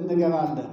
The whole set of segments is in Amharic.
እንገባለን።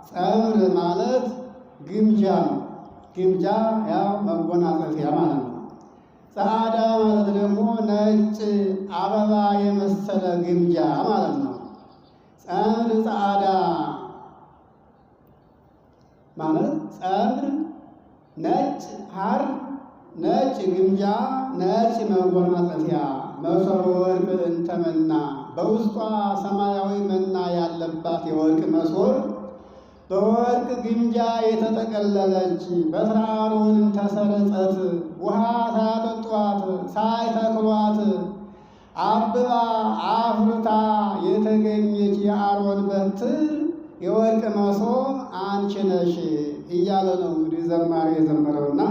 ጸምር ማለት ግምጃ ነው። ግምጃ ያው መጎናጸፊያ ማለት ነው። ጸዓዳ ማለት ደግሞ ነጭ አበባ የመሰለ ግምጃ ማለት ነው። ጸምር ጸዓዳ ማለት ጸምር ነጭ ሐር፣ ነጭ ግምጃ፣ ነጭ መጎናጸፊያ፣ መሶበ ወርቅ እንተመና በውስጧ ሰማያዊ መና ያለባት የወርቅ መሶብ በወርቅ ግምጃ የተጠቀለለች በትረ አሮን ተሰረጸት ውሃ ሳያጠጧት ሳይተክሏት አብባ አፍርታ የተገኘች የአሮን በትር የወርቅ መሶብ አንቺ ነሽ እያለ ነው እንግዲህ ዘማሪ የዘመረውና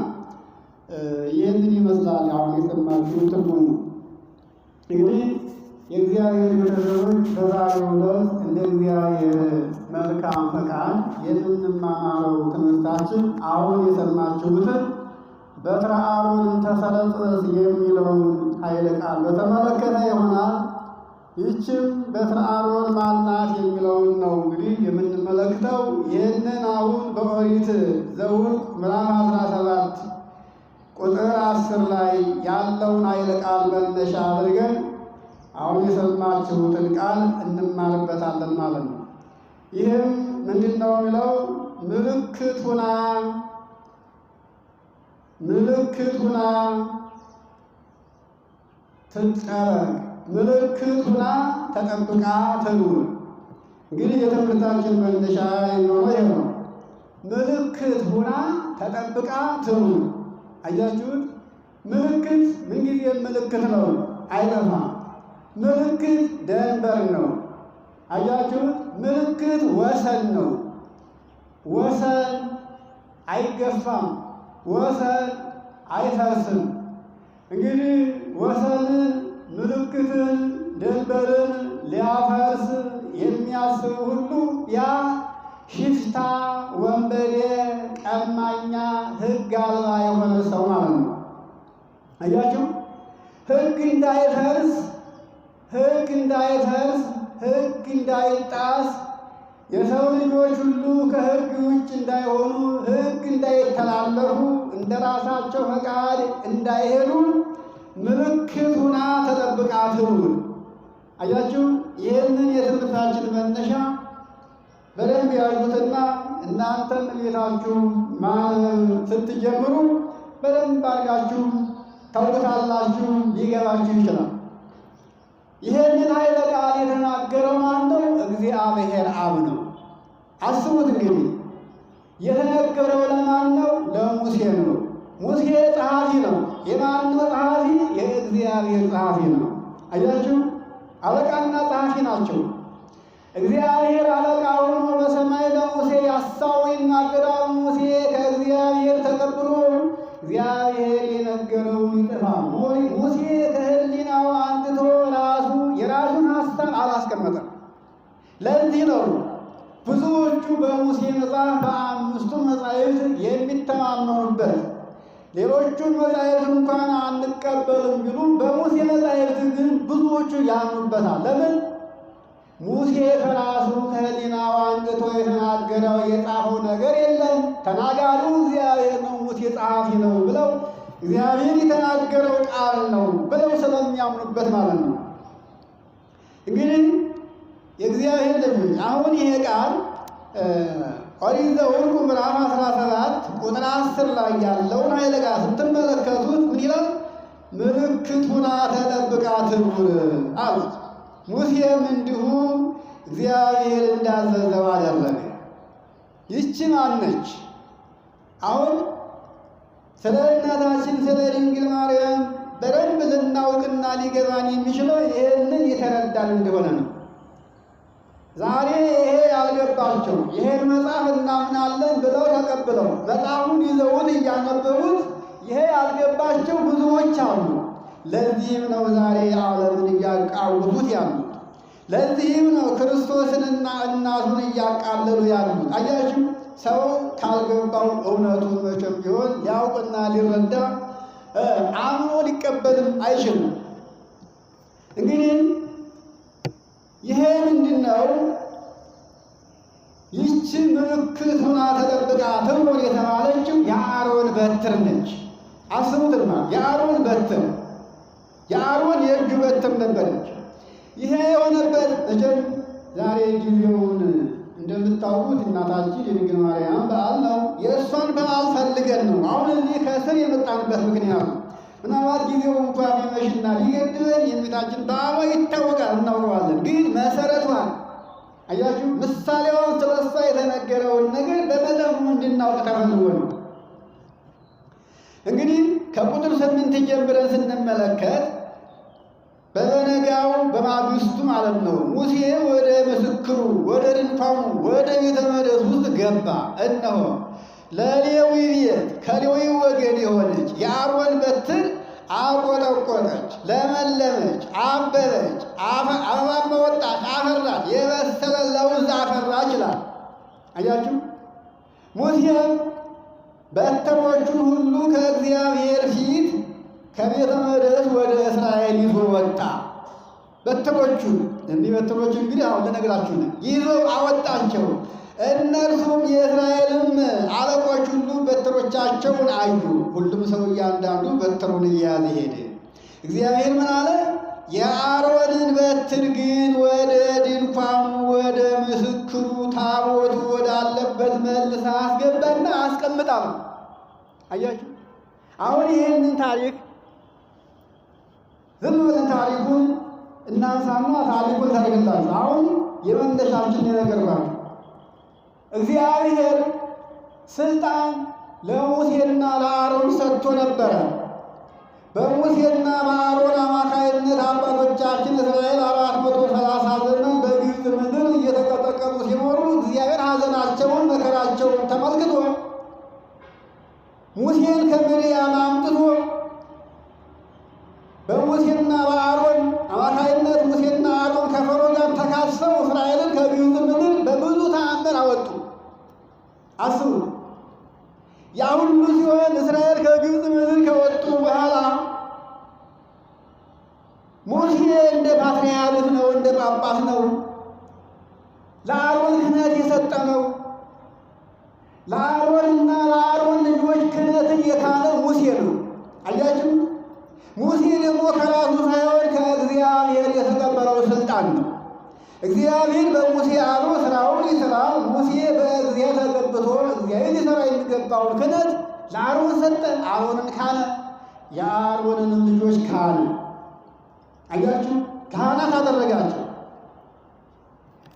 ይህንን ይመስላል። አሁን የሰማችሁት ትርጉም ነው። እንግዲህ የእግዚአብሔር ቤተሰቦች በዛሬው ዕለት እንደ እግዚአብሔር መልካም ፈቃድ የምንማማረው ትምህርታችን አሁን የሰማችሁትን በትረ አሮን ተሰረጸት የሚለውን ኃይለ ቃል በተመለከተ ይሆናል። ይህችም በትረ አሮን ማናት የሚለውን ነው እንግዲህ የምንመለከተው። ይህንን አሁን በኦሪት ዘኍልቍ ምዕራፍ 17 ቁጥር 10 ላይ ያለውን ኃይለ ቃል መነሻ አድርገን አሁን የሰማችሁትን ቃል እንማርበታለን ማለት ነው። ይህም ምንድን ነው የሚለው? ምልክት ሁና ትጠበቅ፣ ምልክት ሁና ተጠብቃ ትኑር። እንግዲህ የትምህርታችን መነሻ የሚሆነው ይህ ነው። ምልክት ሁና ተጠብቃ ትኑር። አያችሁት? ምልክት ምንጊዜም ምልክት ነው፣ አይጠፋም። ምልክት ደንበር ነው። አያችሁት? ምልክት ወሰን ነው። ወሰን አይገፋም፣ ወሰን አይፈርስም። እንግዲህ ወሰንን፣ ምልክትን፣ ድንበርን ሊያፈርስ የሚያስብ ሁሉ ያ ሽፍታ፣ ወንበዴ፣ ቀማኛ፣ ሕግ አልባ የሆነ ሰው ማለት ነው። አያችሁ፣ ሕግ እንዳይፈርስ፣ ሕግ እንዳይጣስ፣ የሰው ልጆች ሁሉ ከሕግ ውጭ እንዳይሆኑ፣ ሕግ እንዳይተላለፉ፣ እንደ ራሳቸው ፈቃድ እንዳይሄዱ ምልክት ሆና ተጠብቃ ትኑር። አያችሁ፣ ይህንን የትምህርታችን መነሻ በደንብ ያዙትና እናንተም ቤታችሁ ማንበብ ስትጀምሩ በደንብ አድርጋችሁ ታውቁታላችሁ፣ ሊገባችሁ ይችላል። ይህንን ኃይለ ቃል የተናገረው ማን ነው? እግዚአብሔር አብ ነው። አስቡት እንግዲህ የተነገረው ለማን ነው? ለሙሴ ነው። ሙሴ ጸሐፊ ነው። የማን ነው ጸሐፊ? የእግዚአብሔር ጸሐፊ ነው። አያችሁ፣ አለቃና ጸሐፊ ናቸው። እግዚአብሔር አለቃ ሆኖ በሰማይ ለሙሴ ያሳው ይናገራል። ሙሴ ከእግዚአብሔር ተቀብሎ እግዚአብሔር የነገረውን ይጽፋል። ሙሴ ከሕሊናው አንጥቶ የራሱን ሀሳብ አላስቀመጠም። ለዚህ ነው ብዙዎቹ በሙሴ መጽሐፍ በአምስቱ መጻሕፍት የሚተማመኑበት። ሌሎቹን መጻሕፍት እንኳን አንቀበልም ቢሉ በሙሴ መጻሕፍት ግን ብዙዎቹ ያምኑበታል። ለምን? ሙሴ ከራሱ ከሕሊናው አንጥቶ የተናገረው የጻፈው ነገር የለም። ተናጋሪው እግዚአብሔር ነው፣ ሙሴ ጸሐፊ ነው ብለው እግዚአብሔር የተናገረው ቃል ነው ብለው ስለሚያምኑበት ማለት ነው። እንግዲህ የእግዚአብሔር ልጆች አሁን ይሄ ቃል ኦሪት ዘኍልቍ ምዕራፍ 17 ቁጥር 10 ላይ ያለውን ኃይለ ቃል ስትመለከቱት ምን ይላል? ምልክት ሆና ተጠብቃ ትኑር አሉት። ሙሴም እንዲሁ እግዚአብሔር እንዳዘዘው አደረገ። ይህች ማነች? አሁን ስለ እናታችን ስለ ድንግል ማርያም በደንብ ልናውቅና ሊገባን የሚችለው ይህንን የተረዳን እንደሆነ ነው። ዛሬ ይሄ ያልገባቸው ይሄን መጽሐፍ እናምናለን ብለው ተቀብለው መጽሐፉን ይዘውት እያነበቡት ይሄ ያልገባቸው ብዙዎች አሉ። ለዚህም ነው ዛሬ ዓለምን እያቃወሱት ያሉት። ለዚህም ነው ክርስቶስንና እናቱን እያቃለሉ ያሉት። አያችሁ፣ ሰው ካልገባው እውነቱን መቼም ቢሆን ሊያውቅና ሊረዳ አምኖ ሊቀበልም አይችልም። እንግዲህ ይሄ ምንድን ነው? ይህች ምልክት ሆና ተጠብቃ ትኑር የተባለችው የአሮን በትር ነች። አስቡትማ፣ የአሮን በትር የአሮን የእጁ በትር ነበረች። ይሄ የሆነበት መቼም ዛሬ ጊዜውን እንደምታውቁት እናታችን የድንግል ማርያም በዓል ነው። የእሷን በዓል ፈልገን ነው አሁን እዚህ ከስር የመጣንበት ምክንያቱ። ምናልባት ጊዜው እንኳ ቢመሽና ሊገድበን የእመቤታችን በዓሏ ይታወቃል፣ እናውቀዋለን። ግን መሰረቷን አያችሁ፣ ምሳሌዋን ስለሷ የተነገረውን ነገር በመጠኑ እንድናውቅ ተፈልጎ ነው። እንግዲህ ከቁጥር 8 ጀምረን ስንመለከት በበነጋው በማግስቱ ማለት ነው ሙሴ ወደ ምስክሩ ወደ ድንኳኑ ወደ ቤተ መቅደስ ውስጥ ገባ። እነሆ ለሌዊ ቤት ከሌዊ ወገን የሆነች የአሮን በትር አቆጠቆጠች፣ ለመለመች፣ አበበች፣ አበባም ወጣች፣ አፈራች፣ የበሰለ ለውዝ አፈራች ይላል። አያችሁ፣ ሙሴም በትሮቹን ሁሉ ከእግዚአብሔር ፊት ከቤተ መቅደስ ወደ እስራኤል ይዞ ወጣ። በትሮቹን እኒህ በትሮች እንግዲህ አሁን ልነግራችሁ ነው። ይዞ አወጣቸው። እነርሱም የእስራኤልም አለቆች ሁሉ በትሮቻቸውን አዩ። ሁሉም ሰው እያንዳንዱ በትሩን እየያዘ ሄደ። እግዚአብሔር ምን አለ? የአሮንን በትር ግን ወደ ድንኳኑ ወደ ምስክሩ ታቦቱ ወዳለበት መልሳ አስገባና አስቀምጣ ነው። አያችሁ፣ አሁን ይህንን ታሪክ ዝም ብለን ታሪኩን እናንሳና ታሪኩን ታሪክላችሁ። አሁን የመነሻችን የነገርኳችሁ እግዚአብሔር ስልጣን ለሙሴና ለአሮን ሰጥቶ ነበረ። በሙሴና በአሮን አማካይነት አባቶቻችን እስራኤል 430 ዘመን በግብፅ ምድር እየተቀጠቀጡ ሲኖሩ እግዚአብሔር ሐዘናቸውን መከራቸውን ተመልክቶ ሙሴን ከምድያም አምጥቶ በሙሴና በአሮን አማካይነት ሙሴና አሮን ከፈርዖን ጋር ተካሰው እስራኤልን ከግብፅ ምድር በብዙ ተአምር አወጡ። አስቡ። ያ ሁሉ ሲሆን እስራኤል ከግብፅ ምድር ከወጡ በኋላ ሙሴ እንደ ፓትርያርክ ነው፣ እንደ ጳጳስ ነው። ለአሮን ክህነት የሰጠ ነው። ለአሮንና ለአሮን ልጆች ክህነትን የካለ ሙሴ ነው። አያችሁ። ሙሴ ደግሞ ከራሱ ሳይሆን ከእግዚአብሔር የተቀበለው ስልጣን ነው። እግዚአብሔር በሙሴ አድሮ ስራውን ይሰራል። ሙሴ በእግዚአብሔር ተቀብቶ እግዚአብሔር ሊሰራ የሚገባውን ክህነት ለአሮን ሰጠ። አሮንን ካለ፣ የአሮንንም ልጆች ካለ። አያችሁ፣ ካህናት አደረጋቸው።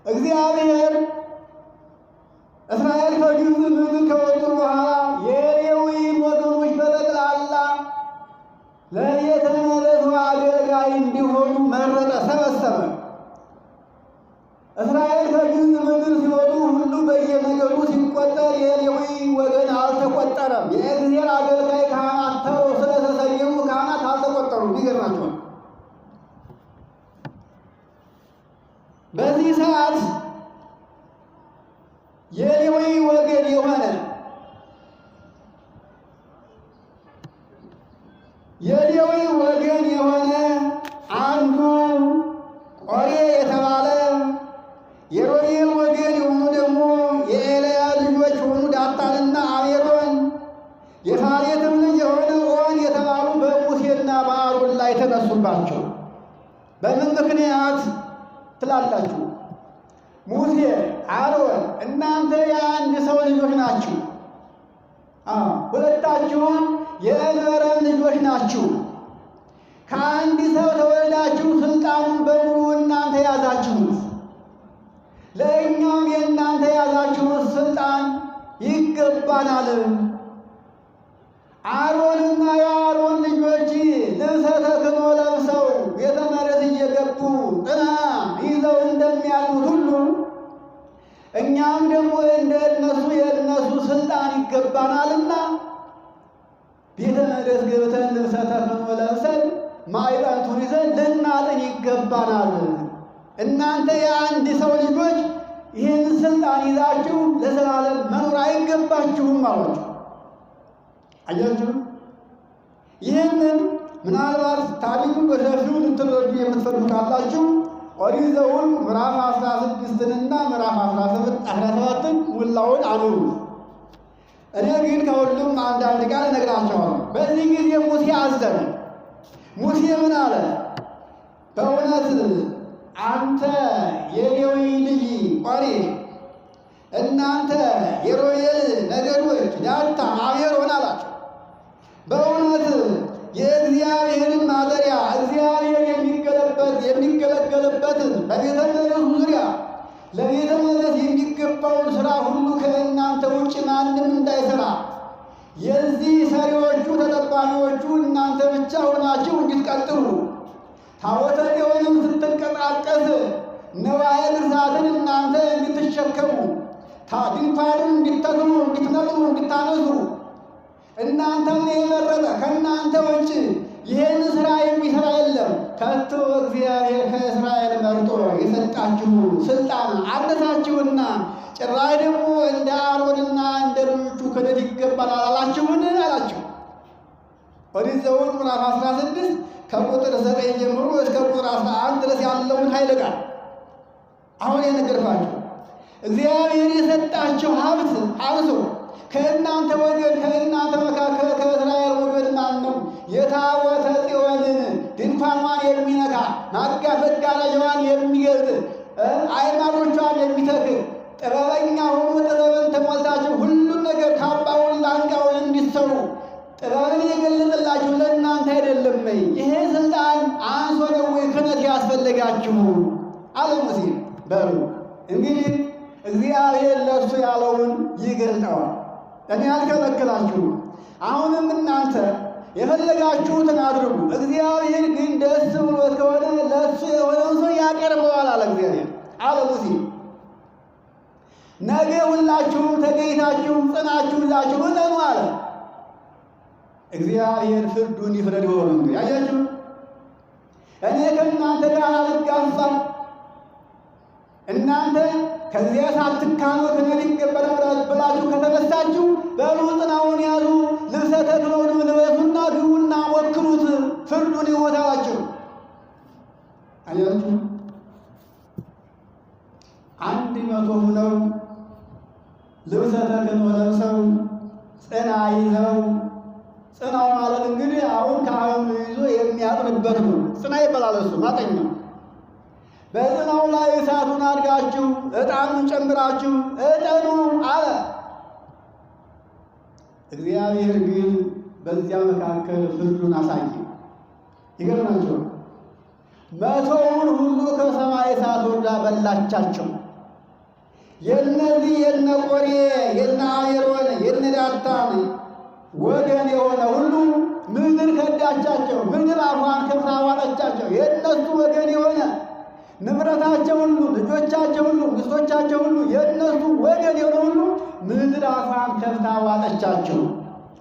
እግዚአብሔር እስራኤል ከግብፅ ምድር ከወጡ በኋላ የሌዊን ወገኖች በጠቅላላ ለቤተ መቅደሱ አገልጋይ እንዲሆኑ መረጠ፣ ሰበሰበ። እስራኤል ከግብፅ ምድር ሲወጡ ሁሉ በየነገዱ ሲቆጠር የሌዊ ወገን አልተቆጠረም። የእግዚአብሔር አገልጋይ ካህናት ተብለው ስለተሰየሙ ካህናት አልተቆጠሩም። ይገርማቸዋል። በዚህ ሰዓት የሌዊ ወገን የሆነ አንዱ ቆሬ የተባለ የሮቤል ወገን የሆኑ ደግሞ የኤልያ ልጆች የሆኑ ዳታንና አቤሮን የፋሬትም ልጅ የሆነ ኦን የተባሉ በሙሴና በአሮን ላይ ተነሱባቸው። በምን ምክንያት ትላላችሁ? ሙሴ፣ አሮን እናንተ የአንድ ሰው ልጆች ናችሁ። ሁለታችሁም የእንበረም ልጆች ናችሁ። ከአንድ ሰው ተወልዳችሁ ስልጣኑን በሙሉ እናንተ ያዛችሁት። ለእኛም የእናንተ ያዛችሁት ስልጣን ይገባናል። አሮንና የአሮን ልጆች ልብሰ ተክህኖ ለብሰው ቤተ መቅደስ እየገቡ ጥና ይዘው እንደሚያሉት ሁሉ እኛም ደግሞ እንደ እነሱ የእነሱ ስልጣን ይገባናልና ቤተ መቅደስ ገብተን ልብሰ ተክህኖ ለብሰን ማዕጠንቱን ይዘን ልናጥን ይገባናል። እናንተ የአንድ ሰው ልጆች ይህን ስልጣን ይዛችሁ ለዘላለም መኖር አይገባችሁም አሏቸው። አያችሁ። ይህንን ምናልባት ታሪኩን በሰፊው ልትረዱ የምትፈልጉ ካላችሁ ኦሪት ዘኍልቍ ምዕራፍ 16ንና ምዕራፍ 17ን ሙላውን አኑሩ። እኔ ግን ከሁሉም አንዳንድ ቃል እነግራቸዋለሁ። በዚህ ጊዜ ሙሴ አዘነ። ሙሴ ምን አለ? በእውነት አንተ የሌዊ ልጅ ቆሬ፣ እናንተ የሮቤል ነገዶች ዳታን፣ አቤሮን አላቸው። በእውነት የእግዚአብሔርን ማደሪያ እግዚአብሔር የሚገለገልበትን በቤተ መቅደሱ ዙሪያ ለቤተ መቅደስ የሚገባውን ሥራ ሁሉ ከእናንተ ውጭ ማንም እንዳይሠራ የዚህ ሰሪዎቹ ተጠባቂዎቹ እናንተ ብቻ ሆናችሁ እንድትቀጥሉ፣ ታቦተ ጽዮንም ስትንቀሳቀስ ነዋየ ቅድሳትን እናንተ እንድትሸከሙ፣ ድንኳኑን እንድትተክሉ፣ እንድትነቅሉ፣ እንድታነሱ እናንተን የመረጠ ከእናንተ ውጭ ይህን ሥራ የሚሠራ የለም። ከቶ እግዚአብሔር ከእስራኤል መርጦ የሰጣችሁ ስልጣን አነሳችሁና ጭራሽ ደግሞ እንደ አሮንና እንደ ልጆቹ ክህነት ይገባናል አላችሁን? አላቸው። ኦሪት ዘኍልቍ ምዕራፍ 16 ከቁጥር 9 ጀምሮ እስከ ቁጥር 11 ድረስ ያለውን ኃይለ ቃል አሁን የነገርኳችሁ እግዚአብሔር የሰጣችሁ ሀብት አንሶ ከእናንተ ወገን ከእናንተ መካከል ከእስራኤል ወገን ማን ነው የታቦተ ጽዮንን ድንኳኗን የሚነካ መጋረጃዋን የሚገልጥ አዕማዶቿን የሚተክል ጥበበኛ ሆኖ ጥበብን ተሞልታችሁ ሁሉም ነገር ካባውን ላንቃውን እንዲሰሩ ጥበብን የገለጠላችሁ ለእናንተ አይደለም ወይ? ይሄ ስልጣን አንሶ ነው ወይ ክህነት ያስፈልጋችሁ? አለ ሙሴ። በሉ እንግዲህ እግዚአብሔር ለእሱ ያለውን ይገልጠዋል። እኔ አልከለክላችሁም። አሁንም እናንተ የፈለጋችሁትን አድርጉ። እግዚአብሔር ግን ደስ ብሎት ከሆነ ለእሱ የሆነውን ሰው ያቀርበዋል አለ እግዚአብሔር። አለ ሙሴ ነገ ሁላችሁም ተገኝታችሁ ጽናችሁ ይዛችሁ እጠኑ አለ። እግዚአብሔር ፍርዱን ይፍረድ ብሎ ነው እንግዲህ። አያችሁ፣ እኔ ከእናንተ ጋር አልጋፋም። እናንተ ከዚያ ሳትካኑ ከእኔ ይቀበላል ብላችሁ ከተነሳችሁ በሉ ጽናውን ያዙ፣ ልብሰ ተክህኖን ልበሱና ግቡና ሞክሩት፣ ፍርዱን ይሞታላችሁ። አያችሁ፣ 100 ሆነው ልብሰ ተክህኖ ለብሰው ጽና ይዘው፣ ጽናው ማለት እንግዲህ አሁን ካህኑ ይዞ የሚያጥንበት ነው። ጽና ይባላል እሱ ማጠኛ። በጽናው ላይ እሳቱን አድርጋችሁ ዕጣኑን ጨምራችሁ እጠኑ አለ። እግዚአብሔር ግን በዚያ መካከል ፍርዱን አሳየ። ይገርማችኋል። 100ውን ሁሉ ከሰማይ እሳት ወርዳ በላቻቸው። የእነዚህ የነ ቆሬ የነ አሮን የነ ዳታን ወገን የሆነ ሁሉ ምድር ከዳቻቸው። ምድር አፏን ከፍታ ዋጠቻቸው። የእነሱ ወገን የሆነ ንብረታቸው ሁሉ፣ ልጆቻቸው ሁሉ፣ ሚስቶቻቸው ሁሉ የእነሱ ወገን የሆነ ሁሉ ምድር አፏን ከፍታ ዋጠቻቸው።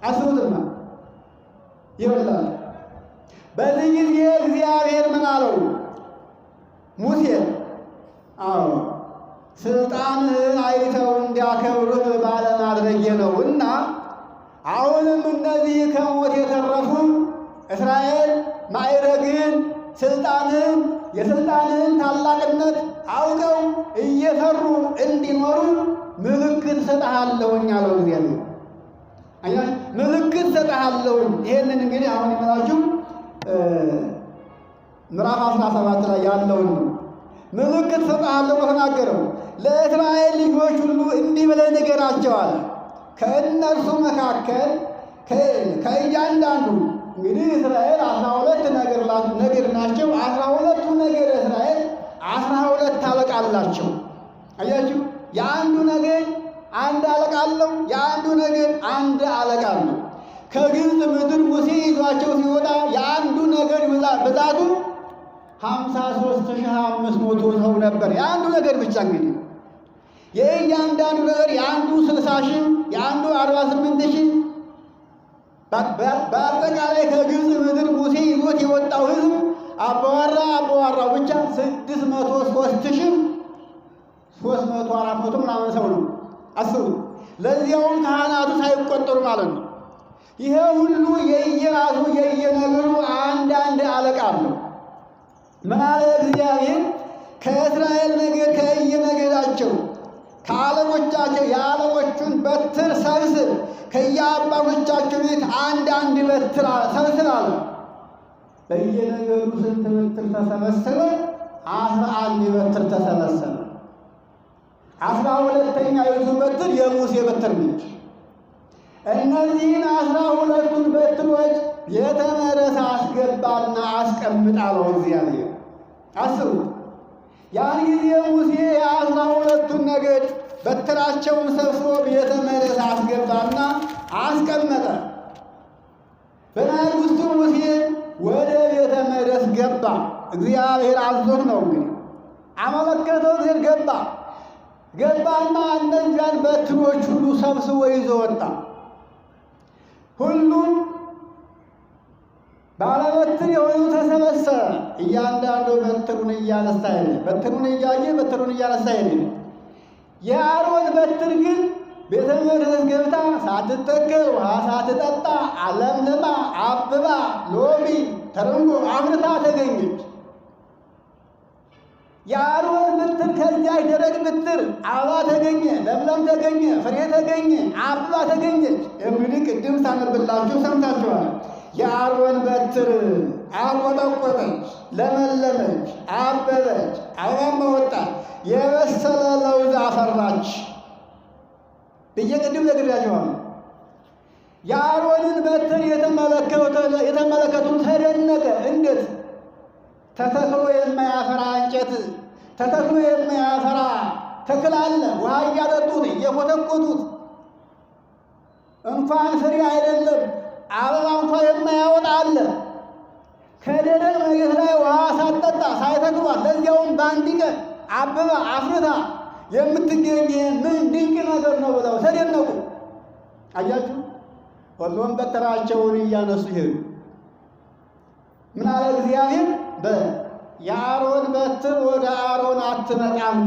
አስቡትማ ይበላል። በዚህ ጊዜ እግዚአብሔር ምን አለው? ሙሴ አዎ ስልጣንህን አይተው እንዲያከብሩህ ባለማድረጌ ነው እና አሁንም እነዚህ ከሞት የተረፉ እስራኤል ማዕረግህን፣ ስልጣንህን፣ የስልጣንህን ታላቅነት አውቀው እየፈሩ እንዲኖሩ ምልክት ሰጥሃለሁኝ አለው እግዚአብሔር። ምልክት ሰጥሃለሁኝ። ይሄንን እንግዲህ አሁን ይመላችሁ ምዕራፍ 17 ላይ ያለውን ነው። ምልክት ሰጥሃለሁ ተናገረው። ለእስራኤል ልጆች ሁሉ እንዲህ ብለህ ንገራቸዋል። ከእነርሱ መካከል ከእያንዳንዱ እንግዲህ እስራኤል 12 ነገድ ናቸው። 12ቱ ነገድ እስራኤል 12 አለቃ አላቸው። አያችሁ፣ የአንዱ ነገድ አንድ አለቃ አለው። የአንዱ ነገድ አንድ አለቃ አለው። ከግብፅ ምድር ሙሴ ይዟቸው ሲወጣ የአንዱ ነገድ ብዛቱ 53,500 ሰው ነበር። የአንዱ ነገድ ብቻ እንግዲህ የእያንዳንዱ ነገር የአንዱ 60,000 የአንዱ 48,000 በአጠቃላይ ከግብፅ ምድር ሙሴ ይዞት የወጣው ሕዝብ አባዋራው ብቻ 603,400 ምናምን ሰው ነው። አስቡ። ለዚያውም ካህናቱ ሳይቆጠሩ ማለት ነው። ይሄ ሁሉ የየራሱ የየነገሩ አንዳንድ አለቃ አለው። ምን አለ እግዚአብሔር? ከእስራኤል ነገድ ከየነገዳቸው ከአለቆቻቸው የአለቆቹን በትር ሰብስብ፣ ከየአባቶቻቸው ቤት አንድ በትር ሰብስብ አለ። በየነገዱ ስንት በትር ተሰበሰበ? 11 በትር ተሰበሰበ። 12ኛይቱ በትር የሙሴ በትር ነች። እነዚህን 12ቱን በትሮች ቤተ መቅደስ አስገባና አስቀምጥ አለው እግዚአብሔር። አስቡ። ያን ጊዜ ሙሴ የ12ቱን ነገድ በትራቸውን ሰብስቦ ቤተ መቅደስ አስገባና አስቀመጠ። በማግስቱ ሙሴ ወደ ቤተ መቅደስ ገባ። እግዚአብሔር አዞት ነው እንግዲህ አመለከተው። እግዚአብሔር ገባና እነዚያን በትሮች ሁሉ ሰብስቦ ይዞ ወጣ። ሁሉም ባለበትር የሆኑ ተሰበሰበ። እያንዳንዱ በትሩን እያነሳ ሄደ። በትሩን እያየ በትሩን እያነሳ ሄደ። የአሮን በትር ግን ቤተ መቅደስ ገብታ ሳትተከል ውሃ ሳትጠጣ አለምልማ አብባ ሎሚ ተረንጎ አምርታ ተገኘች። የአሮን በትር ከዚያች ደረቅ በትር አበባ ተገኘ፣ ለምለም ተገኘ፣ ፍሬ ተገኘ፣ አብባ ተገኘች። እንግዲህ ቅድም ሳነብላችሁ ሰምታችኋል። የአሮን በትር አቆጠቆጠች፣ ለመለመች፣ አበበች፣ አበባም ወጣች፣ የበሰለ ለውዝ አፈራች ብዬ ቅድም ነግሬያችኋለሁ። የአሮንን በትር የተመለከቱት ተደነቀ። እንዴት ተተክሎ የማያፈራ እንጨት ተተክሎ የማያፈራ ተክል አለ? ውሃ እያጠጡት እየኮተኮቱት እንኳን ፍሬ አይደለም አበባ እንኳን የማያወጣ አለ። ከደረቅ መሬት ላይ ውሃ ሳትጠጣ ሳይተክሏት ለዚያውም በአንድ ቀን አበባ አፍርታ የምትገኝ ምን ድንቅ ነገር ነው ብለው ተደነቁ። አያችሁ፣ ሁሉም በትራቸውን እያነሱ ሄዱ። ምን አለ እግዚአብሔር? የአሮን በትር ወደ አሮን አትመጣም፣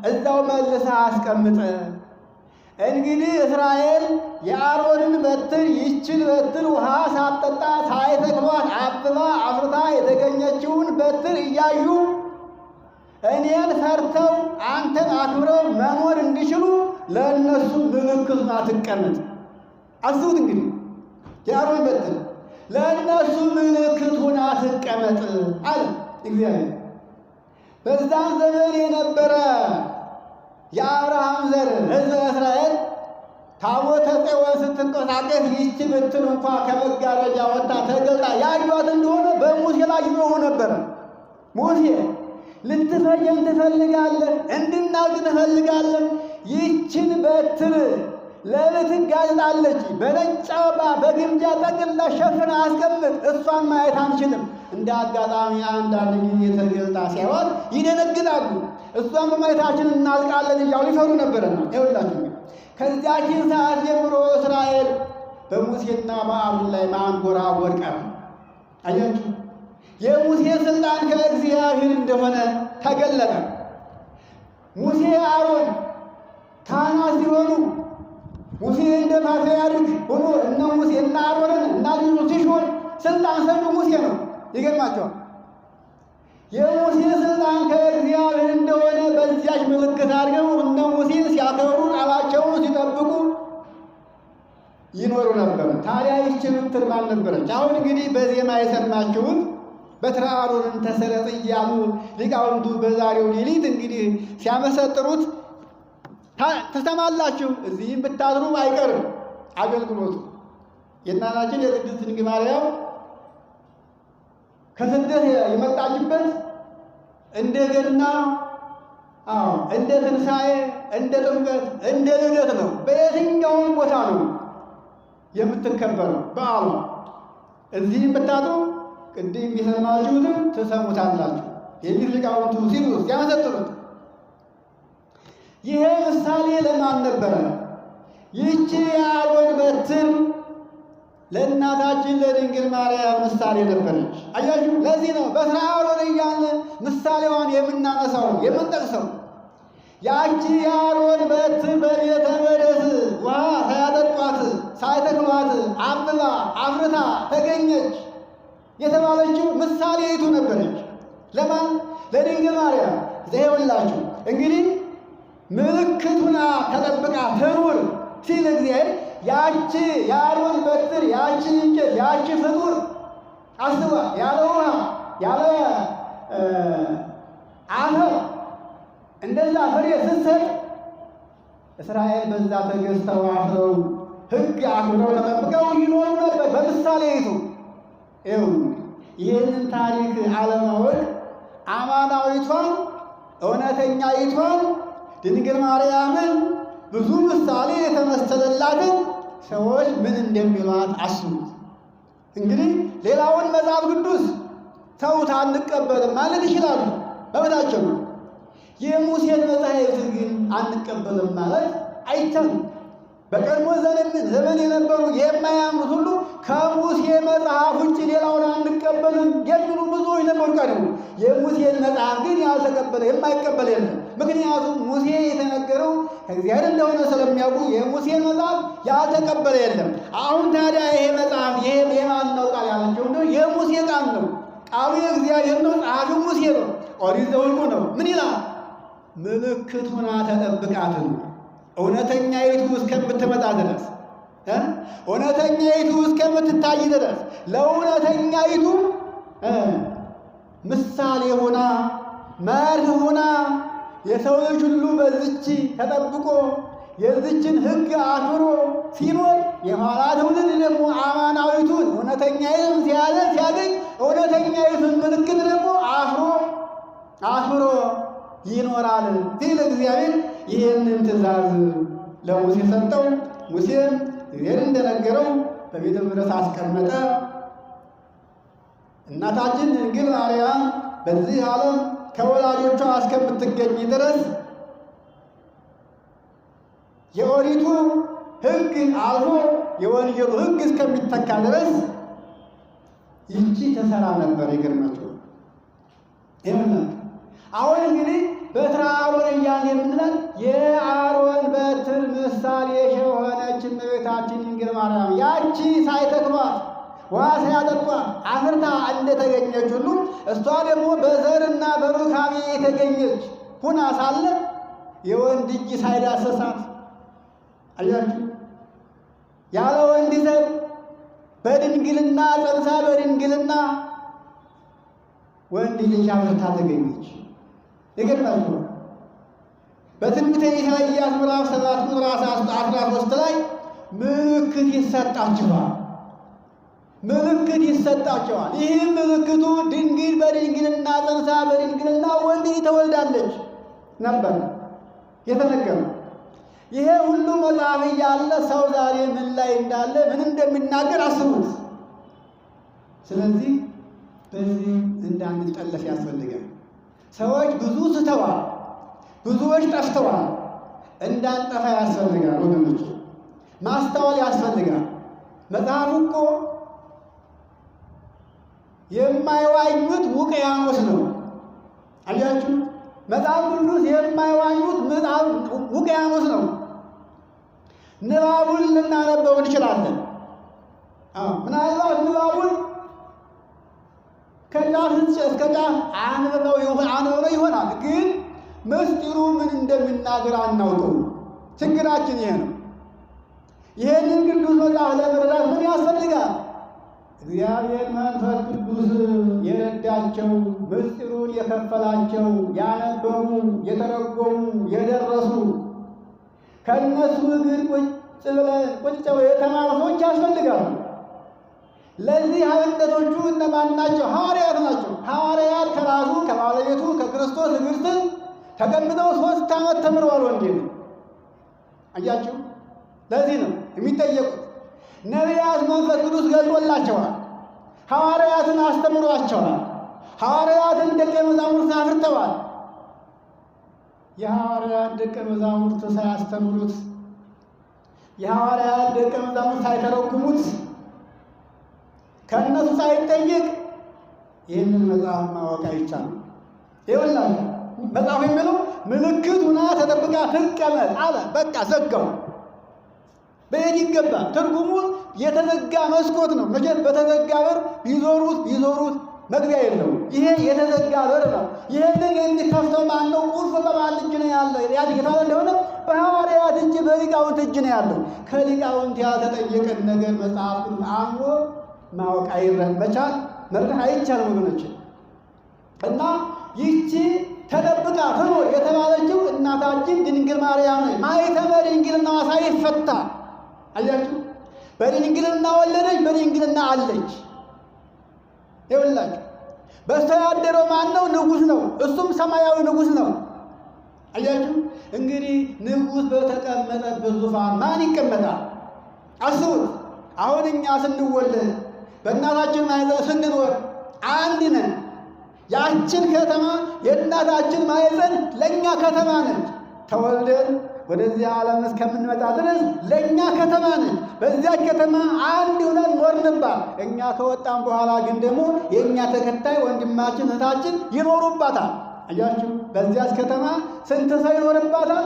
እዛው መልሰህ አስቀምጠ። እንግዲህ እስራኤል የአሮንን በትር ይችን በትር ውሃ ሳትጠጣ ሳይተክሏት አብባ አፍርታ የተገኘችውን በትር እያዩ እኔን ፈርተው አንተን አክብረው መኖር እንዲችሉ ለእነሱ ምልክት አትቀመጥ። አስቡት እንግዲህ የአሮን በትር ለእነሱ ምልክት ሆና ትቀመጥ አለ እግዚአብሔር። በዛም ዘመን የነበረ የአብርሃም ዘር ሕዝበ እስራኤል ታቦተ ጽዮን ስትንቀሳቀስ ይህች በትር እንኳ ከመጋረጃ ወጥታ ተገልጣ ያዩት እንደሆነ በሙሴ ላይ ይጮኹ ነበረ። ሙሴ ልትፈጀን ትፈልጋለህ? እንድናውቅ ትፈልጋለህ? ይህችን በትር ለዕለትን ጋዜጣለች በነጭ አበባ በግምጃ ጠቅልላ ሸፍና አስቀምጥ፣ እሷን ማየት አንችልም። እንደ አጋጣሚ አንዳንድ ጊዜ ተገልጣ ሲያዩት ይደነግጣሉ። እሷን በማየታችን እናልቃለን እያሉ ይፈሩ ነበርና ይኸውላችሁ ከዚያችን ሰዓት ጀምሮ እስራኤል በሙሴና በአሮን ላይ ማንጎራጎር ቀረ። አያችሁ የሙሴ ስልጣን ከእግዚአብሔር እንደሆነ ተገለጠ። ሙሴ አሮን ካህናት ሲሆኑ ሙሴ እንደ ፓትርያርክ ሆኖ እነ ሙሴ እና አሮንን እና ልጆቹ ሲሾም ስልጣን ሰጡ ሙሴ ነው። ይገርማቸዋል። የሙሴ ስልጣን ከእግዚአብሔር እንደሆነ በዚያች ምልክት አድርገው እነ ሙሴ ሲያከብሩ ቃላቸውን ሲጠብቁ ይኖሩ ነበር። ታዲያ ይህች በትር ማን ነበረች? አሁን እንግዲህ በዜማ የሰማችሁት በትረ አሮንን ተሰረጽ እያሉ ሊቃውንቱ በዛሬው ሌሊት እንግዲህ ሲያመሰጥሩት ተሰማላችሁ። እዚህም ብታድሩ አይቀርም አገልግሎቱ። የእናታችን የቅድስት ድንግል ማርያም ከስደት የመጣችበት እንደገና እንደ ትንሣኤ፣ እንደ ጥምቀት፣ እንደ ልደት ነው። በየትኛውም ቦታ ነው የምትከበረው በዓሉ። እዚህም ብታድሩ ቅድም የሰማችሁትም ትሰሙታላችሁ። የሊቅ ሊቃውንቱ ሲሉ ሲያመሰጥሩት ይሄ ምሳሌ ለማን ነበረ? ይህች የአሮን በትር ለእናታችን ለድንግል ማርያም ምሳሌ ነበረች። አያችሁ፣ ለዚህ ነው በትረ አሮን እያለ ምሳሌዋን የምናነሳው የምንጠቅሰው። ያቺ የአሮን በትር በቤተ መቅደስ ውሃ ሳያጠጧት ሳይተክሏት አብባ አፍርታ ተገኘች የተባለችው ምሳሌይቱ ነበረች። ለማን? ለድንግል ማርያም። ዘይወላችሁ እንግዲህ ምልክቱና ተጠብቃ ትኑር ሲል እግዚአብሔር ያቺ የአሮን በትር ያቺ እንጨት ያቺ ፍጡር አስባ ያለ ውሃ ያለ አፈር እንደዛ ፍሬ ስትሰጥ እስራኤል በዛ ተገዝተው አፍረው ሕግ አክብረው ተጠብቀው ይኖሩ ነበር በምሳሌይቱ። ይህንን ታሪክ አለማወቅ አማናዊቷን እውነተኛይቷን ድንግል ማርያምን ብዙ ምሳሌ የተመሰለላትን ሰዎች ምን እንደሚሏት አስቡት። እንግዲህ ሌላውን መጽሐፍ ቅዱስ ተውት አንቀበልም ማለት ይችላሉ፣ መብታቸው ነው። የሙሴን መጻሕፍት ግን አንቀበልም ማለት አይቻልም። በቀድሞ ዘመን የነበሩ የማያምኑት ሁሉ ከሙሴ መጽሐፍ ውጭ ሌላውን አንቀበልም የሚሉ ብዙዎች ነበሩ ቀድሞ። የሙሴን መጽሐፍ ግን ያልተቀበለ የማይቀበል የለም። ምክንያቱም ሙሴ የተነገረው ከእግዚአብሔር እንደሆነ ስለሚያውቁ የሙሴን መጽሐፍ ያልተቀበለ የለም። አሁን ታዲያ ይሄ መጽሐፍ ይሄ የማን ነው ቃል ያላቸው እንደው የሙሴ ቃል ነው። ቃሉ የእግዚአብሔር ነው። ጸሐፊው ሙሴ ነው። ኦሪት ዘኍልቍ ነው። ምን ይላል? ምልክት ሆና ተጠብቃት ነው እውነተኛይቱ እስከምትመጣ ድረስ እውነተኛይቱ እስከምትታይ ድረስ ለእውነተኛይቱ ምሳሌ ሆና መርህ ሆና የሰው ልጅ ሁሉ በዚች ተጠብቆ የዚችን ሕግ አክብሮ ሲኖር የኋላ ትውልድ ደግሞ አማናዊቱን እውነተኛይቱን ሲያገኝ እውነተኛይቱን ምልክት ደግሞ አክብሮ ይኖራል ሲል እግዚአብሔር ይህንን ትእዛዝ ለሙሴ ሰጠው። ሙሴም እግዚአብሔር እንደነገረው በቤተ መቅደስ አስቀመጠ። እናታችን ድንግል ማርያም በዚህ ዓለም ከወላጆቿ እስከምትገኝ ድረስ የኦሪቱ ሕግ አልፎ የወንጀሉ ሕግ እስከሚተካ ድረስ ይቺ ተሰራ ነበር። ይገርማቸው ይሁን። አሁን እንግዲህ በትረ አሮን እያልን የምንላት የአሮን በትር ምሳሌ የሆነች እመቤታችን ድንግል ማርያም ያቺ ሳይተክሏት ውሃ ሳያጠጧት አፍርታ እንደተገኘች ሁሉ እሷ ደግሞ በዘርና በሩካቤ የተገኘች ሁና ሳለ የወንድ እጅ ሳይዳሰሳት አያችሁ፣ ያለ ወንድ ዘር በድንግልና ጸንሳ በድንግልና ወንድ ልጅ አፍርታ ተገኘች። ይገርማችሁ በትንቢተ ኢሳይያስ ምዕራፍ 7 ቁጥር 13 ላይ ምልክት ይሰጣችኋል፣ ምልክት ይሰጣቸዋል። ይህም ምልክቱ ድንግል በድንግልና ጸንሳ በድንግልና ወንድ ልጅ ትወልዳለች ነበር የተነገረው። ይሄ ሁሉ መጽሐፍ እያለ ሰው ዛሬ ምን ላይ እንዳለ ምን እንደሚናገር አስቡት። ስለዚህ በዚህ እንዳንጠለፍ ያስፈልጋል። ሰዎች ብዙ ስተዋል፣ ብዙዎች ጠፍተዋል። እንዳንጠፋ ያስፈልጋል ወገኖች፣ ማስተዋል ያስፈልጋል። መጽሐፉ እኮ የማይዋኙት ውቅያኖስ ነው። አያችሁ፣ መጽሐፍ ቅዱስ የማይዋኙት ውቅያኖስ ነው። ንባቡን ልናነበው እንችላለን። ምናልባት ንባቡን ከጫፍ እስከ ጫፍ አንብበው ይሆናል፣ ግን ምስጢሩ ምን እንደሚናገር አናውቀው። ችግራችን ይሄ ነው። ይሄንን ቅዱስ መጽሐፍ ለመረዳት ምን ያስፈልጋል? እግዚአብሔር መንፈስ ቅዱስ የረዳቸው ምስጢሩን የከፈላቸው ያነበቡ፣ የተረጎሙ፣ የደረሱ ከእነሱ እግር ቁጭ ብለው የተማሩ ሰዎች ያስፈልጋሉ። ለዚህ አብነቶቹ እነማን ናቸው? ሐዋርያት ናቸው። ሐዋርያት ከራሱ ከባለቤቱ ከክርስቶስ እግር ስር ተቀምጠው 3 ዓመት ተምረዋል ወንጌል። አያችሁ፣ ለዚህ ነው የሚጠየቁት። ነቢያት መንፈስ ቅዱስ ገልጦላቸዋል። ሐዋርያትን አስተምሯቸዋል። ሐዋርያትን ደቀ መዛሙርት አፍርተዋል። የሐዋርያት ደቀ መዛሙርት ሳያስተምሩት፣ የሐዋርያት ደቀ መዛሙርት ሳይተረጉሙት፣ ከእነሱ ሳይጠየቅ ይህንን መጽሐፍ ማወቅ አይቻልም። ይኸውላችሁ መጽሐፍ የሚለው ምልክት ሁና ተጠብቃ ትቀመጥ አለ። በቃ ዘጋው። በየት ይገባል? ትርጉሙ የተዘጋ መስኮት ነው። መቼም በተዘጋ በር ቢዞሩት መግቢያ የለውም። ይሄ የተዘጋ በር ነው። ይህንን የሚከፍተው ማን ነው? ቁልፍ በማን እጅ ነው ያለው? የተባለ እንደሆነ በሐዋርያት እጅ በሊቃውንት እጅ ነው ያለው። ከሊቃውንት ያልተጠየቀን ነገር መጽሐፍ አምኖ ማወቅ መቻል መርዳት አይቻልም ወገኖች። እና ይቺ ተደብቃ ትኖር የተባለችው እናታችን ድንግል ማርያም ነች። ማኅተመ ድንግልናዋ ሳይፈታ አያችሁ፣ በድንግልና ወለደች፣ በድንግልና አለች። ይኸውላችሁ በእሷ ያደረው ማን ነው? ንጉሥ ነው። እሱም ሰማያዊ ንጉሥ ነው። አያችሁ እንግዲህ ንጉሥ በተቀመጠበት ዙፋን ማን ይቀመጣል? አስቡት። አሁን እኛ ስንወለድ በእናታችን ማኅፀን ስንኖር አንድ ነን። ያችን ከተማ የእናታችን ማኅፀን ለእኛ ከተማ ነች። ተወልደን ወደዚህ ዓለም እስከምንመጣ ድረስ ለእኛ ከተማ ነች። በዚያች ከተማ አንድ ሆነን ኖርንባት። እኛ ከወጣን በኋላ ግን ደግሞ የእኛ ተከታይ ወንድማችን እህታችን ይኖሩባታል። አያችሁ በዚያች ከተማ ስንት ሰው ይኖርባታል?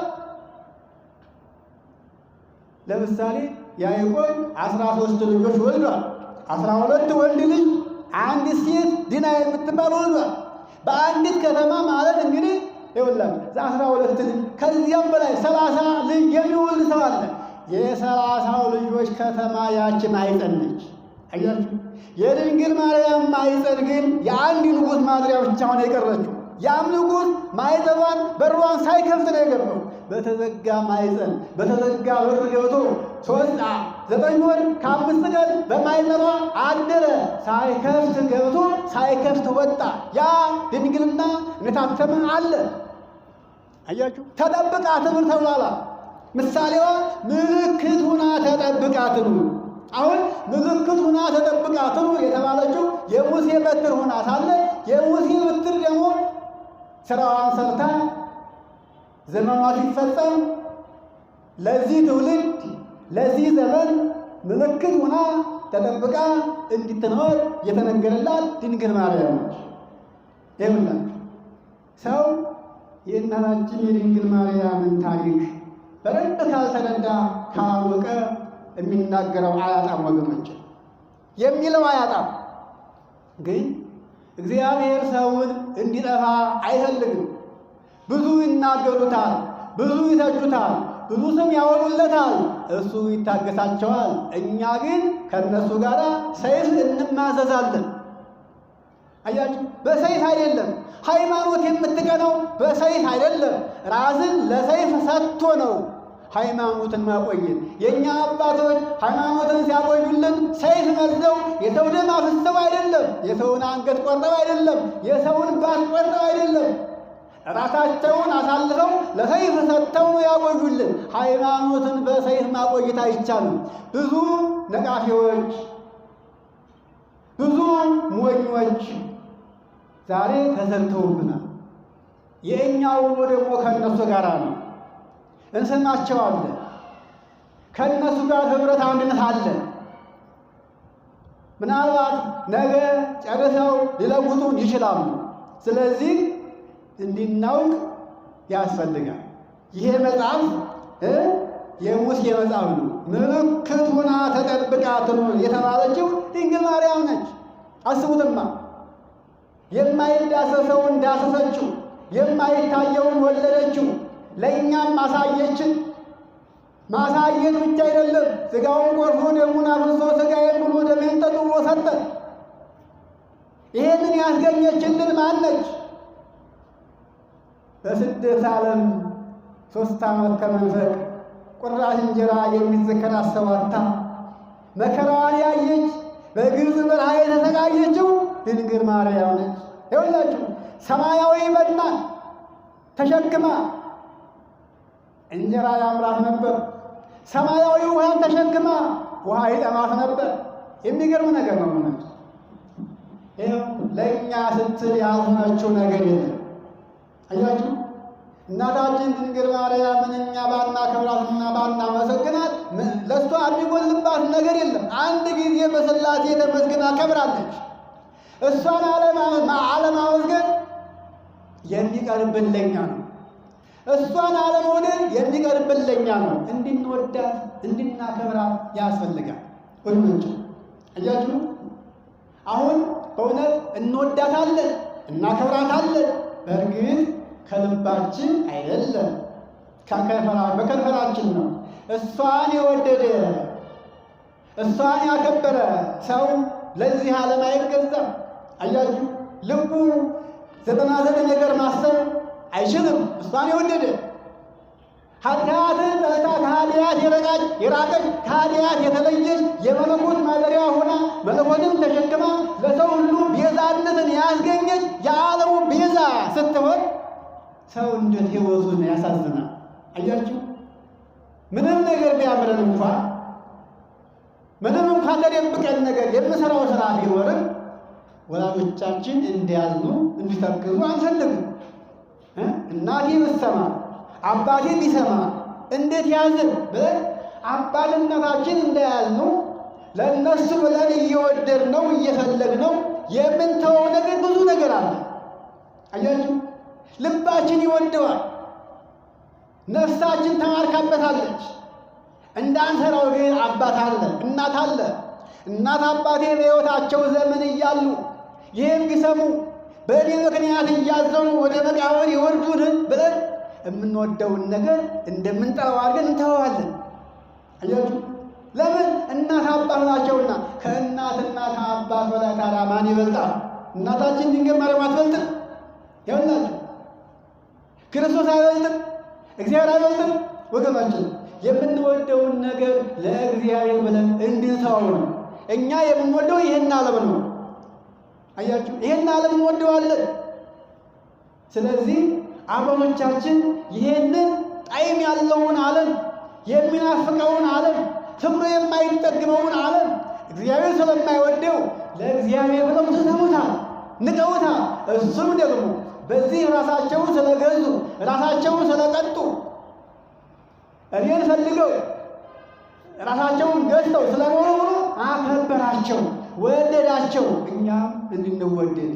ለምሳሌ ያዕቆብ 13 ልጆች ወልዷል። 12 ወንድ ልጅ፣ አንድ ሴት ዲና የምትባል ወልዷል። በአንዲት ከተማ ማለት እንግዲህ ይኸውላችሁ 12 ልጅ ከዚያም በላይ 30 ልጅ የሚወልድ ሰው አለ። የ30 ልጆች ከተማ ያች ማኅፀን ነች። አያችሁ የድንግል ማርያም ማኅፀን ግን የአንድ ንጉሥ ማድሪያ ብቻ ሆነ የቀረችው። ያም ንጉሥ ማኅፀኗን በሯን ሳይከፍት ነው የገባው። በተዘጋ ማኅፀን በተዘጋ በር ገብቶ 9 ወር ከ5 ቀን በማኅፀኗ አደረ። ሳይከፍት ገብቶ ሳይከፍት ወጣ። ያ ድንግልና እንደታተመ አለ። አያችሁ ተጠብቃ ትኑር ተብሏል። ምሳሌዋ ምልክት ሁና ተጠብቃ ትኑር። አሁን ምልክት ሁና ተጠብቃ ትኑር የተባለችው የሙሴ በትር ሁና ሳለ የሙሴ በትር ደግሞ ስራዋን ሰርታ ዘመኗ ሲፈጸም ለዚህ ትውልድ ለዚህ ዘመን ምልክት ሆና ተጠብቃ እንድትኖር የተነገረላት ድንግል ማርያም ነች። ይኸውላችሁ ሰው የእናታችን የድንግል ማርያምን ታሪክ በደንብ ካልተረዳ ካላወቀ የሚናገረው አያጣም ወገኖች፣ የሚለው አያጣም። ግን እግዚአብሔር ሰውን እንዲጠፋ አይፈልግም። ብዙ ይናገሩታል፣ ብዙ ይተቹታል፣ ብዙ ስም ያወሩለታል፣ እሱ ይታገሳቸዋል። እኛ ግን ከእነሱ ጋር ሰይፍ እንማዘዛለን። አያችሁ፣ በሰይፍ አይደለም ሃይማኖት የምትቀነው፣ በሰይፍ አይደለም። ራስን ለሰይፍ ሰጥቶ ነው ሃይማኖትን ማቆየት። የእኛ አባቶች ሃይማኖትን ሲያቆዩልን ሰይፍ መዘው የሰው ደም አፍሰው አይደለም፣ የሰውን አንገት ቆርጠው አይደለም፣ የሰውን ባት ቆርጠው አይደለም። ራሳቸውን አሳልፈው ለሰይፍ ሰጥተው ነው ያቆዩልን። ሃይማኖትን በሰይፍ ማቆየት አይቻልም። ብዙ ነቃፊዎች፣ ብዙ ሞኞች ዛሬ ተዘርተውብናል። የእኛው ደግሞ ከእነሱ ጋር ነው፣ እንሰማቸዋለን። ከእነሱ ጋር ኅብረት አንድነት አለ። ምናልባት ነገ ጨርሰው ሊለውጡን ይችላሉ። ስለዚህ እንድናውቅ ያስፈልጋል። ይሄ መጽሐፍ የሙሴ መጽሐፍ ነው። ምልክት ሆና ተጠብቃ ትኑር የተባለችው ድንግል ማርያም ነች። አስቡትማ፣ የማይዳሰሰውን ዳሰሰችው፣ የማይታየውን ወለደችው፣ ለእኛም ማሳየችን። ማሳየት ብቻ አይደለም፣ ሥጋውን ቆርሶ ደሙን አፍስሶ ሥጋዬን ብሎ ደሜን ጠጡ ብሎ ሰጠን። ይሄንን ያስገኘችልን ማነች? በስደት ዓለም 3 ዓመት ከመንፈቅ ቁራሽ እንጀራ የሚዘከር አሰዋታ መከራዋን ያየች በግብፅ በረሃ የተሰቃየችው ድንግል ማርያም ነች። ይኸውላችሁ ሰማያዊ መናን ተሸክማ እንጀራ ያምራት ነበር። ሰማያዊ ውሃን ተሸክማ ውሃ ይጠማት ነበር። የሚገርም ነገር ነው። ሆነች ይኸው ለእኛ ስትል ያልሆነችው ነገር የለም። አያችሁ፣ እናታችን ድንግል ማርያምን እኛ ባናከብራትና ባናመሰግናት ለእሷ የሚጎልባት ነገር የለም። አንድ ጊዜ በሥላሴ ተመስግና ከብራለች። እሷን አለማመስገን የሚቀርብን ለእኛ ነው። እሷን አለመውደድ የሚቀርብን ለእኛ ነው። እንድንወዳት እንድናከብራት ያስፈልጋል። ወንዶች አያችሁ፣ አሁን በእውነት እንወዳታለን፣ እናከብራታለን። በእርግጥ ከልባችን አይደለም፣ በከንፈራችን ነው። እሷን የወደደ እሷን ያከበረ ሰው ለዚህ ዓለም አይገዛም። አያችሁ፣ ልቡ 99 ነገር ማሰብ አይችልም። እሷን የወደደ ኃጢአትን ጠልታ ከኃጢአት የራቀች ከኃጢአት የተለየች የመለኮት ማደሪያ ሆና መለኮትን ተሸክማ ለሰው ሁሉ ቤዛነትን ያስገኘች የዓለሙ ቤዛ ስትሆን ሰው እንዴት ሕይወቱን ያሳዝናል። አያችሁ፣ ምንም ነገር ቢያምረን እንኳን ምንም እንኳን ተደብቀን ነገር የምሰራው ስራ ቢኖርም ወላጆቻችን እንዲያዝኑ እንዲተክዙ አንፈልግም። እናቴ ብትሰማ አባቴ ቢሰማ እንዴት ያዝን ብለን አባትነታችን እንዳያዝኑ ለእነሱ ብለን እየወደድነው እየፈለግነው የምንተወው ነገር ብዙ ነገር አለ። አያችሁ፣ ልባችን ይወደዋል፣ ነፍሳችን ተማርካበታለች። እንዳንሰራው ግን አባት አለ፣ እናት አለ። እናት አባቴ በሕይወታቸው ዘመን እያሉ ይህም ቢሰሙ በእኔ ምክንያት እያዘኑ ወደ መቃብር ይወርዱን ብለን የምንወደውን ነገር እንደምንጠራው አድርገን እንተዋዋለን። አያችሁ፣ ለምን? እናት አባት ናቸውና። ከእናትና ከአባት በላይ ታዲያ ማን ይበልጣል? እናታችን ድንግል ማርያም አትበልጥም? ይኸውላችሁ፣ ክርስቶስ አይበልጥም? እግዚአብሔር አይበልጥም? ወገናችን፣ የምንወደውን ነገር ለእግዚአብሔር ብለን እንድንተዋው ነው። እኛ የምንወደው ይህን ዓለም ነው። አያችሁ፣ ይህን ዓለም እንወደዋለን። ስለዚህ አባቶቻችን ይህንን ጣዕም ያለውን ዓለም፣ የሚናፍቀውን ዓለም፣ ፍቅሩ የማይጠግበውን ዓለም እግዚአብሔር ስለማይወደው ለእግዚአብሔር ብለው ትተውታል፣ ንቀውታል። እሱም ደግሞ በዚህ ራሳቸውን ስለገዙ ራሳቸውን ስለቀጡ እኔን ፈልገው ራሳቸውን ገዝተው ስለኖሩ አከበራቸው፣ ወደዳቸው። እኛም እንድንወደድ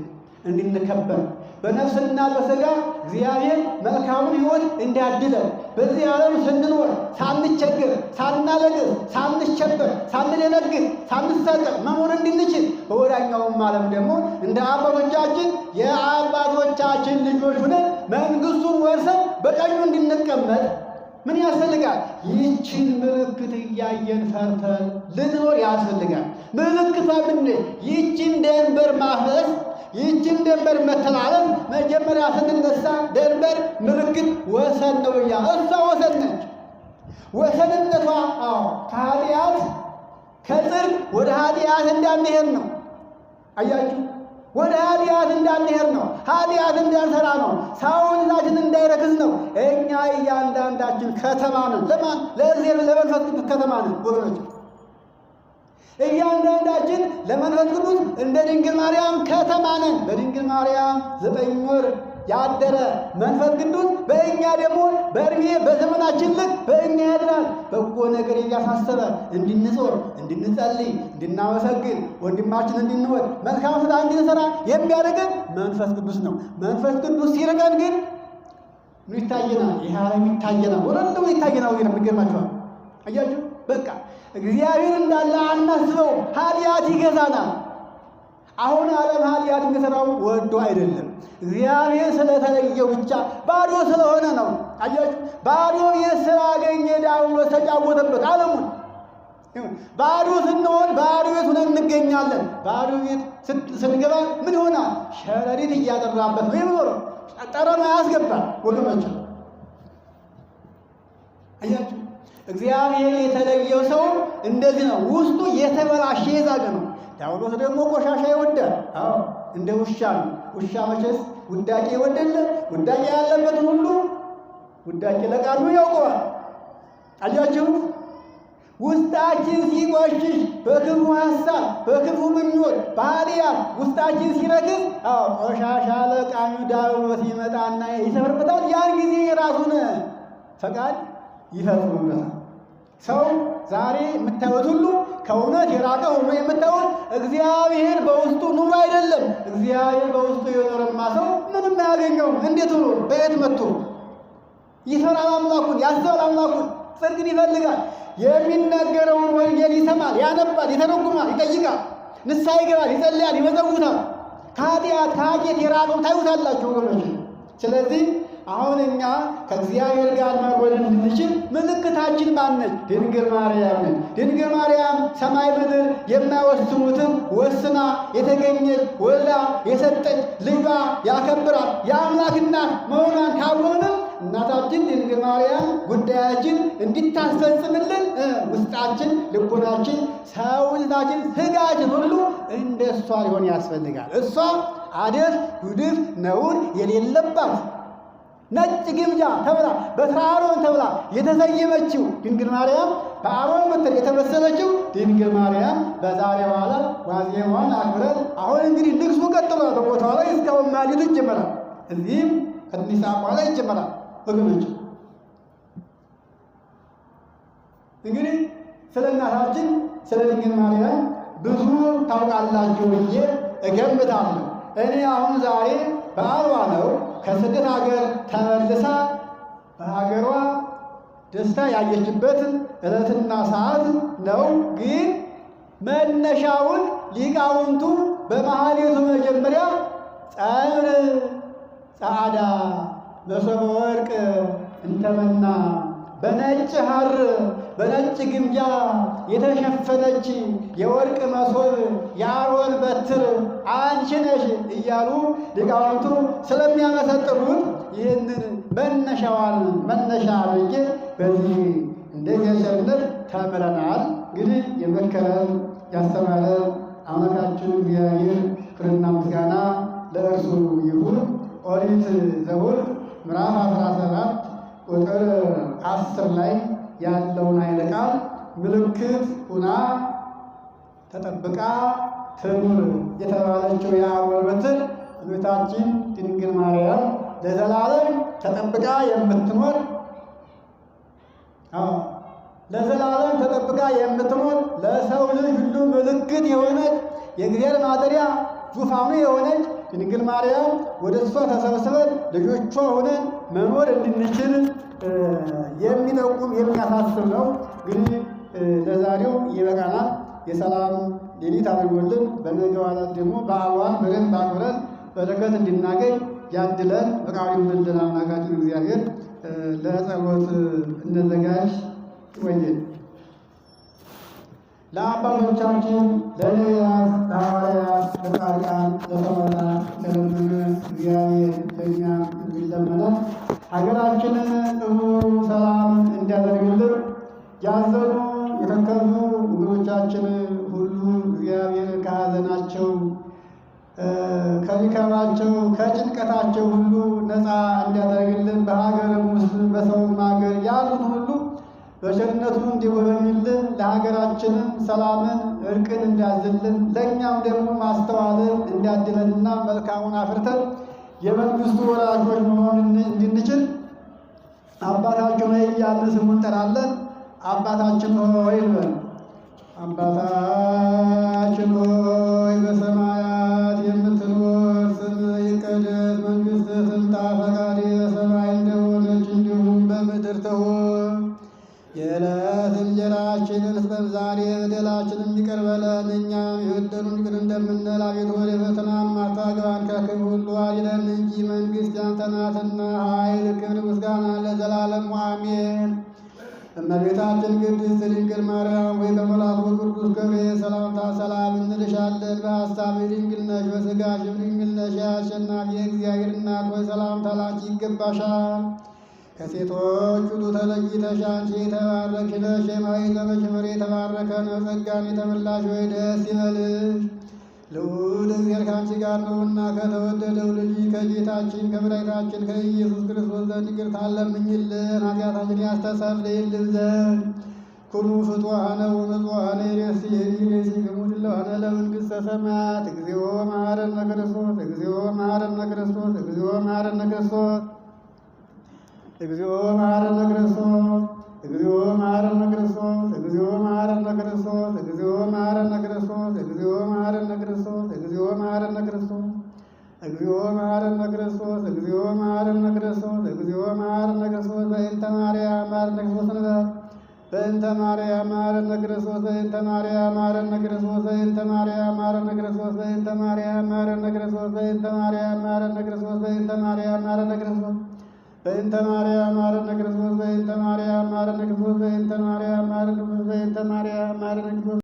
እንድንከበር በነፍስና በሥጋ እግዚአብሔር መልካሙን ሕይወት እንዲያድለን በዚህ ዓለም ስንኖር ሳንቸገር፣ ሳናለቅስ፣ ሳንሸበር፣ ሳንደነግጥ፣ ሳንሰቀቅ መኖር እንድንችል በወዳኛውም ዓለም ደግሞ እንደ አባቶቻችን የአባቶቻችን ልጆች ሆነን መንግሥቱን ወርሰን በቀኙ እንድንቀመጥ ምን ያስፈልጋል? ይህችን ምልክት እያየን ፈርተን ልንኖር ያስፈልጋል። ምልክቷ ምንድን? ይህችን ደንበር ማፍረስ፣ ይህችን ደንበር መተላለፍ። መጀመሪያ ስንነሳ ደንበር ምልክት ወሰን ነው ብያ እሷ ወሰን ነች። ወሰንነቷ ከኃጢአት ከጽድቅ ወደ ኃጢአት እንዳንሄድ ነው። አያችሁ፣ ወደ ኃጢአት እንዳንሄድ ነው። ኃጢአት እንዳንሰራ ነው። ሰውነታችን እንዳይረክስ ነው። እኛ እያንዳንዳችን ከተማ ነን። ለማን? ለእግዚአብሔር ለመንፈስ ቅዱስ ከተማ ነን ወገኖች። እያንዳንዳችን ለመንፈስ ቅዱስ እንደ ድንግል ማርያም ከተማ ነን። በድንግል ማርያም 9 ወር ያደረ መንፈስ ቅዱስ በእኛ ደግሞ በእድሜ በዘመናችን ልክ በእኛ ያድራል። በጎ ነገር እያሳሰበ እንድንጾር፣ እንድንጸልይ፣ እንድናመሰግን፣ ወንድማችን እንድንወድ፣ መልካም ሥራ እንድንሰራ የሚያደርገን መንፈስ ቅዱስ ነው። መንፈስ ቅዱስ ሲርቀን ግን ምን ይታየናል? ይህ ዓለም ይታየናል። ወረድ ብሎ ይታየናል። የሚገርማችኋል። አያችሁ፣ በቃ እግዚአብሔር እንዳለ አናስበው። ኃጢአት ይገዛናል። አሁን ዓለም ኃጢአት የሚሰራው ወዶ አይደለም፣ እግዚአብሔር ስለተለየው ብቻ ባዶ ስለሆነ ነው። አያችሁ፣ ባዶ ስላገኘ ዲያብሎስ ተጫወተበት ዓለሙን። ባዶ ስንሆን ባዶ ቤት ሆነን እንገኛለን። ባዶ ቤት ስንገባ ምን ይሆናል? ሸረሪት እያጠራበት ነው የሚኖረው። ጠረኑ አያስገባል ወገኖች። አያችሁ፣ እግዚአብሔር የተለየው ሰው እንደዚህ ነው። ውስጡ የተበላሸ የዛገ ነው። ዲያብሎስ ደግሞ ቆሻሻ ይወዳል። እንደ ውሻ ነው። ውሻ መቼስ ውዳቄ ይወደለ። ውዳቄ ያለበትን ሁሉ ውዳቄ ለቃሉ ያውቀዋል። አያችሁ፣ ውስጣችን ሲቆሽሽ በክፉ ሐሳብ፣ በክፉ ምኞት፣ በኃጢአት ውስጣችን ሲረክስ ቆሻሻ ለቃሚ ዲያብሎስ ይመጣና ይሰብርበታል። ያን ጊዜ የራሱን ፈቃድ ይፈጽምበታል። ሰው ዛሬ የምታዩት ሁሉ ከእውነት የራቀ ሆኖ የምታዩት እግዚአብሔር በውስጡ ኑሮ አይደለም። እግዚአብሔር በውስጡ የኖረማ ሰው ምንም አያገኘውም። እንዴት ሆኖ በየት መጥቶ ይፈራል አምላኩን፣ ያስባል አምላኩን፣ ጽድቅን ይፈልጋል። የሚነገረውን ወንጌል ይሰማል፣ ያነባል፣ ይተረጉማል፣ ይጠይቃል፣ ንስሐ ይገባል፣ ይጸልያል፣ ይመጸውታል። ከኃጢአት ከሀኬት የራቀው ታዩታላችሁ ወገኖች። ስለዚህ አሁን እኛ ከእግዚአብሔር ጋር መወደድ እንድንችል ምልክታችን ማነች? ድንግል ማርያም ነች። ድንግል ማርያም ሰማይ ምድር የማይወስኑትን ወስና የተገኘች ወልዳ የሰጠች ልጇ ያከብራል የአምላክ እናት መሆኗን ካወቅን እናታችን ድንግል ማርያም ጉዳያችን እንድታስፈጽምልን ውስጣችን፣ ልቦናችን፣ ሰውነታችን፣ ሥጋችን ሁሉ እንደ እሷ ሊሆን ያስፈልጋል። እሷ አደፍ፣ ጉድፍ፣ ነውር የሌለባት ነጭ ግምጃ ተብላ በትረ አሮን ተብላ የተሰየመችው ድንግል ማርያም በአሮን በትር የተመሰለችው ድንግል ማርያም በዛሬው ዕለት ዋዜማዋን አክብረን አሁን እንግዲህ ንግሱ ቀጥሏል። በቦታው ላይ እስካሁን ማኅሌቱ ይጀመራል። እዚህም ከትንሽ ሰዓት በኋላ ይጀመራል። ወገኖች እንግዲህ ስለ እናታችን ስለ ድንግል ማርያም ብዙ ታውቃላችሁ ብዬ እገምታለሁ። እኔ አሁን ዛሬ በዓሏ ነው። ከስደት ሀገር ተመልሳ በሀገሯ ደስታ ያየችበት ዕለትና ሰዓት ነው። ግን መነሻውን ሊቃውንቱ በማኅሌቱ መጀመሪያ ጸምር ጸዓዳ መሶበ ወርቅ እንተመና በነጭ ሐር በነጭ ግምጃ የተሸፈነች የወርቅ መሶብ የአሮን በትር አንቺ ነሽ እያሉ ሊቃውንቱ ስለሚያመሰጥሩት ይህንን መነሻዋን መነሻ አድርጌ በዚህ እንደ ጌሰነት ተምረናል። እንግዲህ የመከረን ያስተማረን አምላካችን እግዚአብሔር ክብርና ምስጋና ለእርሱ ይሁን። ኦሪት ዘኍልቍ ምዕራፍ 17 ቁጥር 10 ላይ ያለውን ኃይለ ቃል ምልክት ሁና ተጠብቃ ትኑር የተባለችው የአሮን በትር እመቤታችን ድንግል ማርያም ለዘላለም ተጠብቃ የምትኖር ለዘላለም ተጠብቃ የምትኖር ለሰው ልጅ ሁሉ ምልክት የሆነች የእግዚአብሔር ማደሪያ ዙፋኑ የሆነች ድንግል ማርያም ወደ እሷ ተሰብስበን ልጆቿ ሆነን መኖር እንድንችል የሚጠቁም የሚያሳስብ ነው። እንግዲህ ለዛሬው ይበቃናል። የሰላም ሌሊት አድርጎልን በነገው ዕለት ደግሞ በዓሏን በደንብ አክብረን በረከት እንድናገኝ ያድለን። ፈቃዱ ይሁንልን አምላካችን እግዚአብሔር። ለጸሎት እንዘጋጅ። ይቆየን። ለአባቶቻችን ለነቢያት፣ ለሐዋርያት፣ ለጻድቃን፣ ለሰማዕታት ለለመነ እግዚአብሔር ለእኛም እንዲለመነን ሀገራችንን ጥሩ ሰላም እንዲያደርግልን ያዘኑ የተከዙ ወገኖቻችን ሁሉ እግዚአብሔር ከሐዘናቸው ከድካማቸው ከጭንቀታቸው ሁሉ ነፃ እንዲያደርግልን በሀገርም ውስጥ በሰውም ሀገር ያሉት ሁሉ በቸርነቱ እንዲጎበኝልን ለሀገራችንም ሰላምን እርቅን እንዲያዝልን ለእኛም ደግሞ ማስተዋልን እንዲያድለንና መልካሙን አፍርተን የመንግስቱ ወራሾች መሆን እንድንችል አባታችን ሆይ እያልን ስሙን እንጠራለን። አባታችን ሆይ በል። አባታችን ሆይ በሰማያት የምትኖር፣ ስምህ ይቀደስ፣ መንግሥትህ ትምጣ፣ ፈቃድህ በሰማይ እንደሆነች እንዲሁም በምድር ትሁን። የዕለት እንጀራችንን ስጠን ዛሬ፣ በደላችንን ይቅር በለን እኛም የበደሉንን ይቅር እንደምንል፣ አቤቱ ወደ ፈተናም አታግባን ከክፉ ሁሉ አድነን እንጂ መንግሥት ያንተ ናትና፣ ኃይል፣ ክብር፣ ምስጋና ለዘላለሙ አሜን። እመቤታችን ቅድስት ድንግል ማርያም ወይ በመልአኩ ቅዱስ ገብርኤል ሰላምታ ሰላም እንልሻለን። በሐሳብሽ ድንግል ነሽ፣ በሥጋሽም ድንግል ነሽ። የአሸናፊ የእግዚአብሔር እናት ሆይ ሰላምታ ላንቺ ይገባሻል። ከሴቶች ሁሉ ተለይተሽ አንቺ የተባረክሽ ነሽ፣ የማኅፀንሽ ፍሬ የተባረከ ነው። ጸጋን የተመላሽ ሆይ ደስ ይበልሽ፣ ልዑል እግዚአብሔር ከአንቺ ጋር ነውና ከተወደደው ልጅ ከጌታችን ከመድኃኒታችን ከኢየሱስ ክርስቶስ ዘንድ ይቅርታን ለምኝልን ኃጢአታችንን ያስተሰርይልን ዘንድ። ኩሉ ፍጡሐነ ወምጽዋዕነ ይሬስየኒ ሬሲክሙ ድለዋነ ለመንግሥተ ሰማያት። እግዚኦ መሐረነ ክርስቶስ፣ እግዚኦ መሐረነ ክርስቶስ፣ እግዚኦ መሐረነ ክርስቶስ፣ እግዚኦ መሐረነ ክርስቶስ፣ እግዚኦ መሐረነ ክርስቶስ፣ እግዚኦ መሐረነ ክርስቶስ፣ እግዚኦ መሐረነ ክርስቶስ፣ እግዚኦ መሐረነ ክርስቶስ፣ እግዚኦ መሐረነ ክርስቶስ፣ እግዚኦ መሐረነ ክርስቶስ፣ እግዚኦ መሐረነ ክርስቶስ፣ እግዚኦ መሐረነ ክርስቶስ። በእንተ ማርያም መሐረነ ክርስቶስ ንበል። በእንተ ማርያም መሐረነ ክርስቶስ፣ በእንተ ማርያም መሐረነ ክርስቶስ፣ በእንተ ማርያም መሐረነ ክርስቶስ፣ በእንተ ማርያም መሐረነ ክርስቶስ፣ በእንተ ማርያም መሐረነ ክርስቶስ፣ በእንተ ማርያም መሐረነ ክርስቶስ፣ በእንተ ማርያም መሐረነ ክርስቶስ፣ በእንተ ማርያም መሐረነ ክርስቶስ፣ በእንተ ማርያም መሐረነ ክርስቶስ፣ በእንተ ማርያም መሐረነ ክርስቶስ